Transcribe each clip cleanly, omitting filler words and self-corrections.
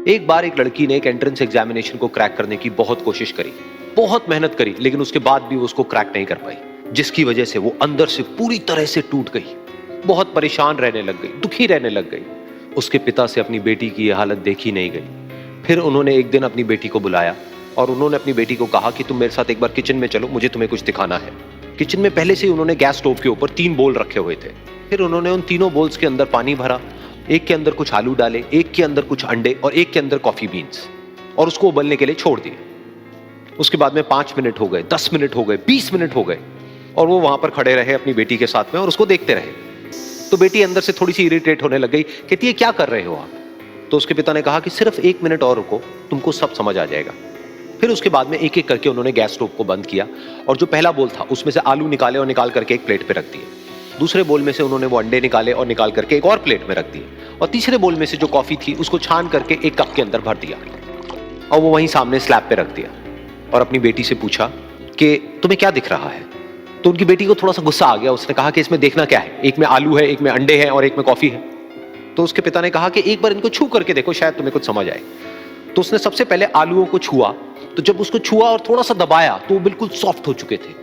एक बार एक लड़की ने एक एंट्रेंस एग्जामिनेशन को क्रैक करने की बहुत कोशिश करी, बहुत मेहनत करी, लेकिन उसके बाद भी वो उसको क्रैक नहीं कर पाई, जिसकी वजह से वो अंदर से पूरी तरह से टूट गई, बहुत परेशान रहने लग गई, दुखी रहने लग गई। उसके पिता से अपनी बेटी की यह हालत देखी नहीं गई। फिर उन्होंने एक दिन अपनी बेटी को बुलाया और उन्होंने अपनी बेटी को कहा कि तुम मेरे साथ एक बार किचन में चलो, मुझे तुम्हें कुछ दिखाना है। किचन में पहले से ही उन्होंने गैस स्टोव के ऊपर 3 बोल रखे हुए थे। फिर उन्होंने उन तीनों बोल्स के अंदर पानी भरा, एक के अंदर कुछ आलू डाले, एक के अंदर कुछ अंडे और एक के अंदर कॉफी बीन्स, और उसको उबलने के लिए छोड़ दिए। उसके बाद में 5 मिनट हो गए, 10 मिनट हो गए, 20 मिनट हो गए, और वो वहां पर खड़े रहे अपनी बेटी के साथ में और उसको देखते रहे। तो बेटी अंदर से थोड़ी सी इरिटेट होने लग गई, कहती है क्या कर रहे हो आप? तो उसके पिता ने कहा कि सिर्फ 1 मिनट और रुको, तुमको सब समझ आ जाएगा। फिर उसके बाद में एक एक करके उन्होंने गैस स्टोव को बंद किया और जो पहला बोल था उसमें से आलू निकाले और निकाल करके एक प्लेट पे रख दिए। दूसरे बोल में से उन्होंने वो अंडे निकाले और निकाल करके एक और प्लेट में रख दिए, और तीसरे बोल में से जो कॉफी थी उसको छान करके एक कप के अंदर भर दिया और वो वहीं सामने स्लैब पे रख दिया और अपनी बेटी से पूछा कि तुम्हें क्या दिख रहा है? तो उनकी बेटी को थोड़ा सा गुस्सा आ गया। उसने कहा कि इसमें देखना क्या है, एक में आलू है, एक में अंडे हैं और एक में कॉफी है। तो उसके पिता ने कहा कि एक बार इनको छू करके देखो, शायद तुम्हें कुछ समझ आए। तो उसने सबसे पहले आलूओं को छुआ, तो जब उसको छुआ और थोड़ा सा दबाया तो वो बिल्कुल सॉफ्ट हो चुके थे।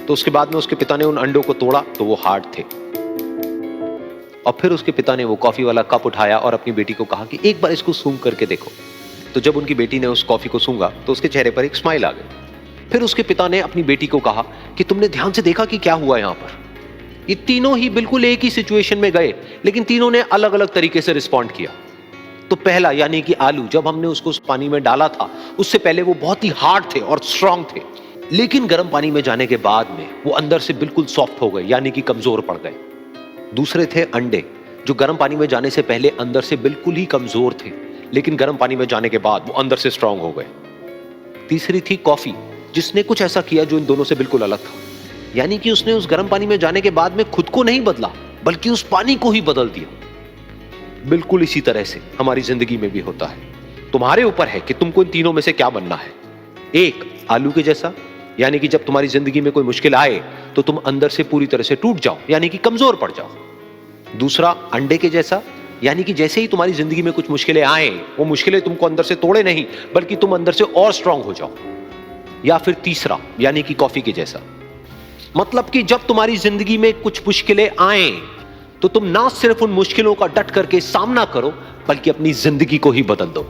तो उसके बाद में उसके पिता ने उन अंडों को तोड़ा तो वो हार्ड थे, और फिर उसके पिता ने वो कॉफी वाला कप उठाया और अपनी बेटी को कहा कि एक बार इसको सूंघ करके देखो। तो जब उनकी बेटी ने उस कॉफी को सूंघा तो उसके चेहरे पर एक स्माइल आ गई। फिर उसके पिता ने अपनी बेटी को कहा कि तुमने ध्यान से देखा कि क्या हुआ यहां पर? ये तीनों ही बिल्कुल एक ही सिचुएशन में गए, लेकिन तीनों ने अलग अलग तरीके से रिस्पॉन्ड किया। तो पहला यानी कि आलू, जब हमने उसको उस पानी में डाला था उससे पहले वो बहुत ही हार्ड थे और स्ट्रांग थे, लेकिन गर्म पानी में जाने के बाद में वो अंदर से बिल्कुल सॉफ्ट हो गए, यानी कि कमजोर पड़ गए। दूसरे थे अंडे, जो गर्म पानी में जाने से पहले अंदर से बिल्कुल ही कमजोर थे, लेकिन गर्म पानी में जाने के बाद वो अंदर से स्ट्रांग हो गए। तीसरी थी कॉफी, जिसने कुछ ऐसा किया जो इन दोनों से बिल्कुल अलग था, यानी कि उसने उस गर्म पानी में जाने के बाद में खुद को नहीं बदला, बल्कि उस पानी को ही बदल दिया। बिल्कुल इसी तरह से हमारी जिंदगी में भी होता है। तुम्हारे ऊपर है कि तुमको इन तीनों में से क्या बनना है। एक, आलू के जैसा, यानी कि जब तुम्हारी जिंदगी में कोई मुश्किल आए तो तुम अंदर से पूरी तरह से टूट जाओ, यानी कि कमजोर पड़ जाओ। दूसरा, अंडे के जैसा, यानी कि जैसे ही तुम्हारी जिंदगी में कुछ मुश्किलें आए, वो मुश्किलें तुमको अंदर से तोड़े नहीं, बल्कि तुम अंदर से और स्ट्रांग हो जाओ। या फिर तीसरा, यानी कि कॉफी के जैसा, मतलब कि जब तुम्हारी जिंदगी में कुछ मुश्किलें आए तो तुम ना सिर्फ उन मुश्किलों का डट करके सामना करो, बल्कि अपनी जिंदगी को ही बदल दो।